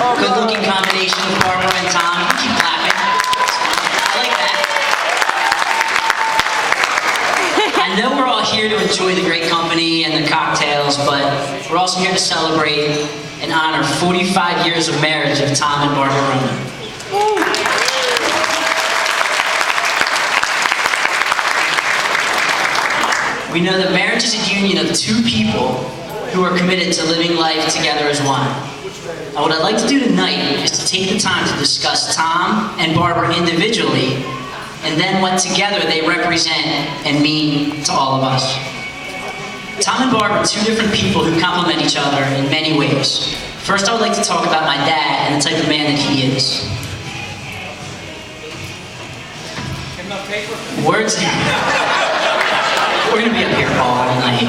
Good-looking combination of Barbara and Tom. You keep clapping. I like that. I know we're all here to enjoy the great company and the cocktails, but we're also here to celebrate and honor 45 years of marriage of Tom and Barbara Roman. We know that marriage is a union of two people who are committed to living life together as one. Now, what I'd like to do tonight is to take the time to discuss Tom and Barbara individually, and then what together they represent and mean to all of us. Tom and Barbara are two different people who complement each other in many ways. First, I would like to talk about my dad and the type of man that he is. Words... We're going to be up here all night.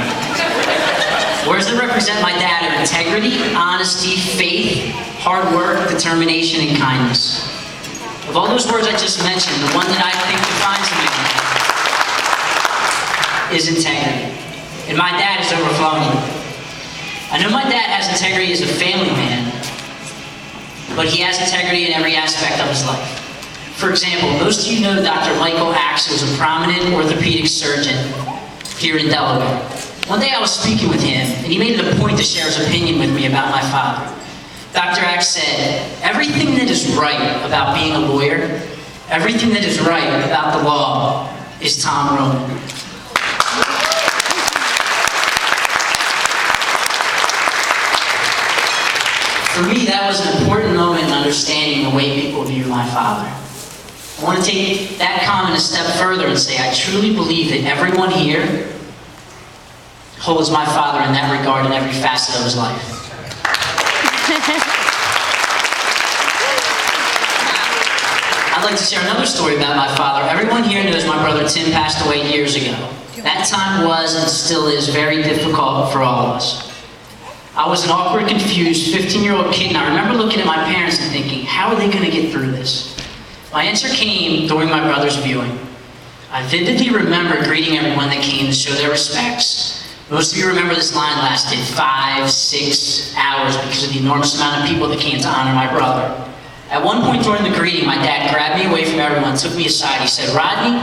Words that represent my dad are integrity, honesty, faith, hard work, determination, and kindness. Of all those words I just mentioned, the one that I think defines me is integrity. And my dad is overflowing. I know my dad has integrity as a family man, but he has integrity in every aspect of his life. For example, most of you know Dr. Michael Axe, who is a prominent orthopedic surgeon here in Delaware. One day I was speaking with him, and he made it a point to share his opinion with me about my father. Dr. Axe said, everything that is right about being a lawyer, everything that is right about the law, is Tom Roman. For me, that was an important moment in understanding the way people view my father. I want to take that comment a step further and say I truly believe that everyone here holds my father in that regard in every facet of his life. I'd like to share another story about my father. Everyone here knows my brother Tim passed away years ago. That time was and still is very difficult for all of us. I was an awkward, confused 15-year-old kid, and I remember looking at my parents and thinking, how are they going to get through this? My answer came during my brother's viewing. I vividly remember greeting everyone that came to show their respects. Most of you remember this line lasted 5, 6 hours because of the enormous amount of people that came to honor my brother. At one point during the greeting, my dad grabbed me away from everyone, took me aside. He said, Rodney,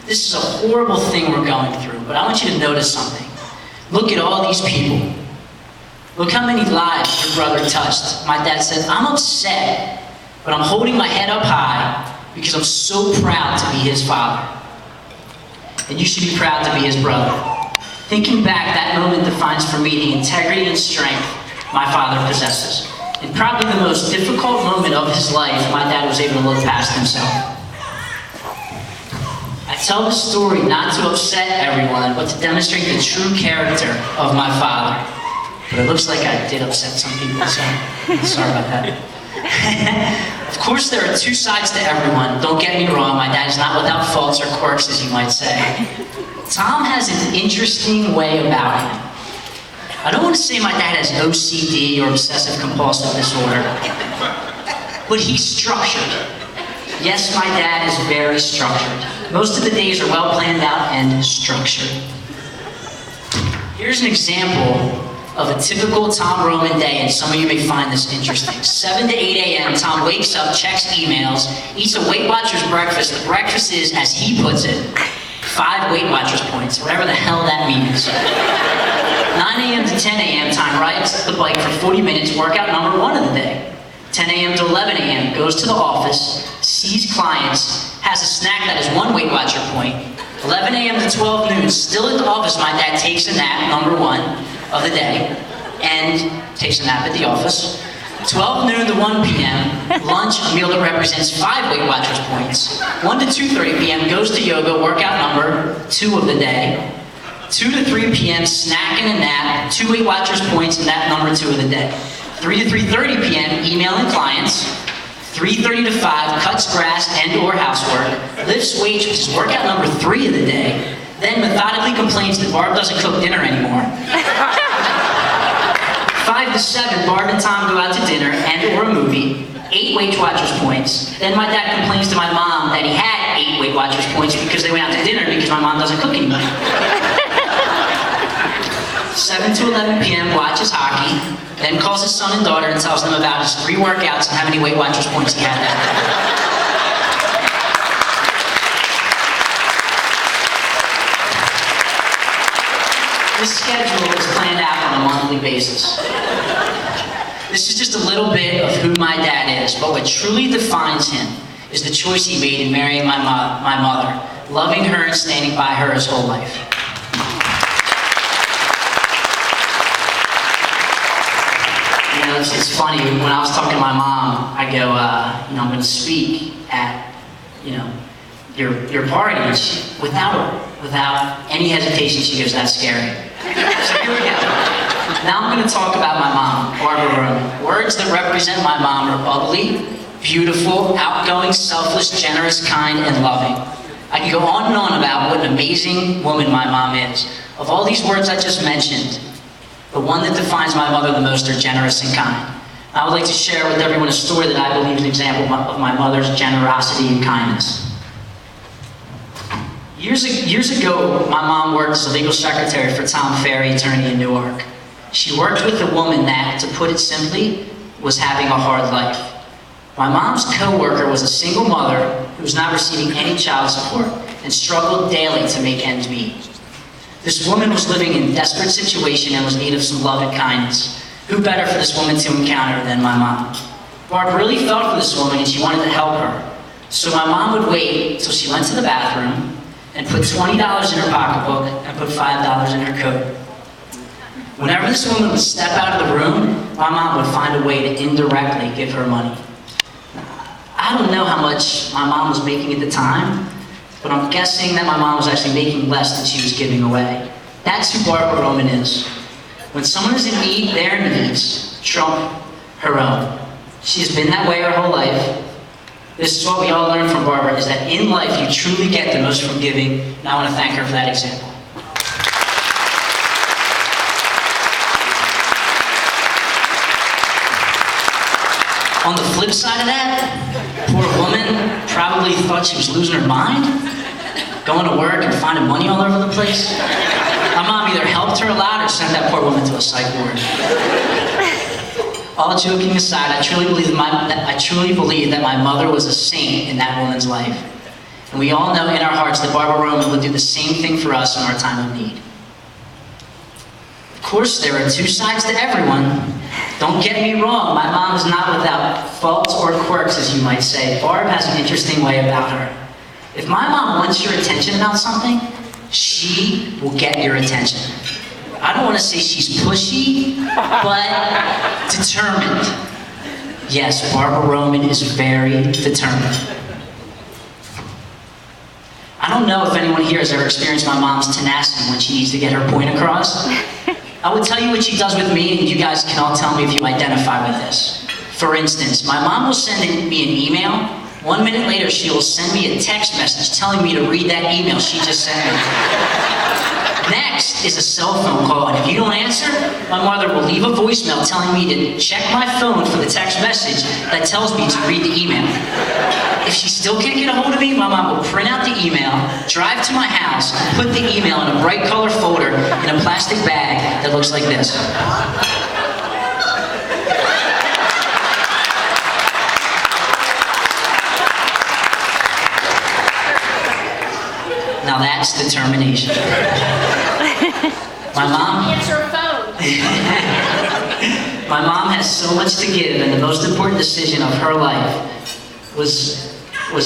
this is a horrible thing we're going through, but I want you to notice something. Look at all these people. Look how many lives your brother touched. My dad said, I'm upset, but I'm holding my head up high because I'm so proud to be his father. And you should be proud to be his brother. Thinking back, that moment defines for me the integrity and strength my father possesses. In probably the most difficult moment of his life, my dad was able to look past himself. I tell this story not to upset everyone, but to demonstrate the true character of my father. But it looks like I did upset some people, so sorry about that. Of course, there are two sides to everyone. Don't get me wrong, my dad is not without faults or quirks, as you might say. Tom has an interesting way about him. I don't want to say my dad has OCD or obsessive-compulsive disorder, but he's structured. Yes, my dad is very structured. Most of the days are well planned out and structured. Here's an example of a typical Tom Roman day, and some of you may find this interesting. 7 to 8 a.m., Tom wakes up, checks emails, eats a Weight Watchers breakfast. The breakfast is, as he puts it, 5 Weight Watchers points, whatever the hell that means. 9 a.m. to 10 a.m., Tom rides the bike for 40 minutes, workout number 1 of the day. 10 a.m. to 11 a.m., goes to the office, sees clients, has a snack that is 1 Weight Watcher point. 11 a.m. to 12 noon, still at the office, my dad takes a nap, number 1 of the day, and takes a nap at the office. 12 noon to 1 p.m., lunch, a meal that represents 5 Weight Watchers points. 1 to 2:30 p.m., goes to yoga, workout number 2 of the day. 2 to 3 p.m., snack and a nap, 2 Weight Watchers points, and nap number 2 of the day. 3 to 3:30 p.m., emailing clients. 3:30 to 5, cuts grass and or housework. Lifts weights, which is workout number 3 of the day. Then methodically complains that Barb doesn't cook dinner anymore. 5 to 7, Barb and Tom go out to dinner and or a movie. 8 Weight Watchers points. Then my dad complains to my mom that he had 8 Weight Watchers points because they went out to dinner because my mom doesn't cook anymore. 7 to 11 p.m., watches hockey, then calls his son and daughter and tells them about his 3 workouts and how many Weight Watchers points he had that day. This schedule is planned out on a monthly basis. This is just a little bit of who my dad is, but what truly defines him is the choice he made in marrying my mother, loving her and standing by her his whole life. You know, it's funny, when I was talking to my mom, I go, I'm going to speak at, your party, and without any hesitation, she goes, "That's scary." So here we go. Now I'm going to talk about my mom, Barbara Roman. Words that represent my mom are bubbly, beautiful, outgoing, selfless, generous, kind, and loving. I can go on and on about what an amazing woman my mom is. Of all these words I just mentioned, the one that defines my mother the most are generous and kind. I would like to share with everyone a story that I believe is an example of my mother's generosity and kindness. Years ago, my mom worked as a legal secretary for Tom Ferry, attorney in Newark. She worked with a woman that, to put it simply, was having a hard life. My mom's co-worker was a single mother who was not receiving any child support and struggled daily to make ends meet. This woman was living in a desperate situation and was in need of some love and kindness. Who better for this woman to encounter than my mom? Barb really felt for this woman and she wanted to help her. So my mom would wait till she went to the bathroom and put $20 in her pocketbook and put $5 in her coat. Whenever this woman would step out of the room, my mom would find a way to indirectly give her money. I don't know how much my mom was making at the time, but I'm guessing that my mom was actually making less than she was giving away. That's who Barbara Roman is. When someone is in need, their needs trump her own. She's been that way her whole life. This is what we all learn from Barbara, is that in life you truly get the most from giving, and I want to thank her for that example. On the flip side of that, poor woman probably thought she was losing her mind, going to work and finding money all over the place. My mom either helped her a lot or sent that poor woman to a psych ward. All joking aside, I truly believe that my mother was a saint in that woman's life. And we all know in our hearts that Barbara Roman would do the same thing for us in our time of need. Of course, there are 2 sides to everyone. Don't get me wrong, my mom is not without faults or quirks, as you might say. Barb has an interesting way about her. If my mom wants your attention about something, she will get your attention. I don't want to say she's pushy, but determined. Yes, Barbara Roman is very determined. I don't know if anyone here has ever experienced my mom's tenacity when she needs to get her point across. I will tell you what she does with me, and you guys can all tell me if you identify with this. For instance, my mom will send me an email. 1 minute later, she will send me a text message telling me to read that email she just sent me. Next is a cell phone call, and if you don't answer, my mother will leave a voicemail telling me to check my phone for the text message that tells me to read the email. If she still can't get a hold of me, my mom will print out the email, drive to my house, and put the email in a bright color folder in a plastic bag that looks like this. Now that's determination. My mom... Answer a phone. My mom has so much to give, and the most important decision of her life was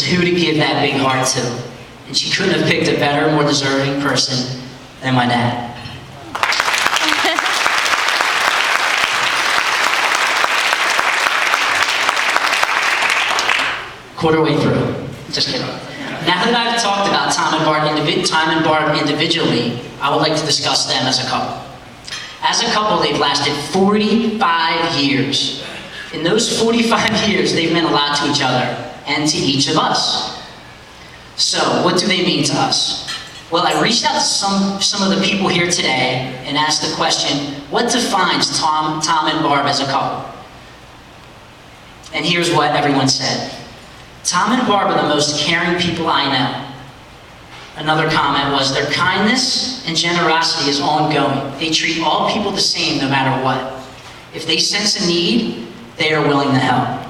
who to give that big heart to. And she couldn't have picked a better, more deserving person than my dad. Quarter way through. Just kidding. Now that I've talked about Tom and Barb individually, I would like to discuss them as a couple. As a couple, they've lasted 45 years. In those 45 years, they've meant a lot to each other and to each of us. So, what do they mean to us? Well, I reached out to some of the people here today and asked the question, what defines Tom and Barb as a couple? And here's what everyone said. Tom and Barb are the most caring people I know. Another comment was, their kindness and generosity is ongoing. They treat all people the same no matter what. If they sense a need, they are willing to help.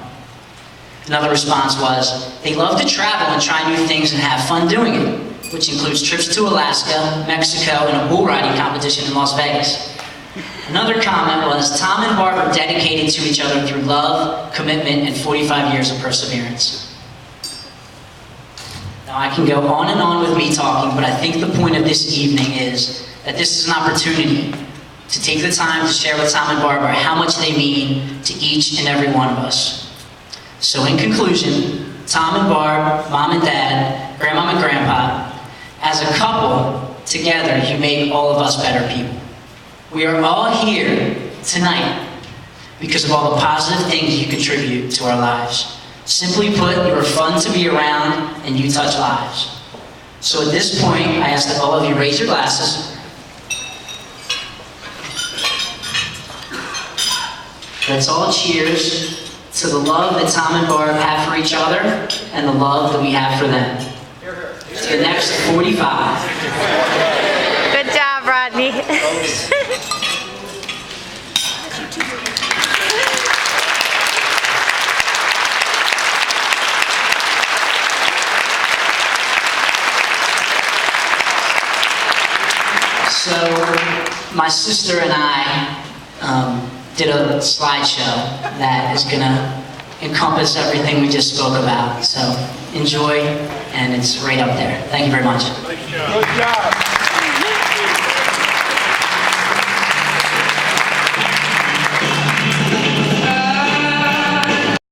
Another response was, they love to travel and try new things and have fun doing it, which includes trips to Alaska, Mexico, and a bull riding competition in Las Vegas. Another comment was, Tom and Barb are dedicated to each other through love, commitment, and 45 years of perseverance. Now, I can go on with me talking, but I think the point of this evening is that this is an opportunity to take the time to share with Tom and Barbara how much they mean to each and every one of us. So in conclusion, Tom and Barb, Mom and Dad, Grandma and Grandpa, as a couple, together, you make all of us better people. We are all here tonight because of all the positive things you contribute to our lives. Simply put, you are fun to be around and you touch lives. So at this point, I ask that all of you raise your glasses. Let's all cheers to the love that Tom and Barb have for each other and the love that we have for them. To the next 45. Good job, Rodney. So, my sister and I did a slideshow that is going to encompass everything we just spoke about. So, enjoy, and it's right up there. Thank you very much. Good job.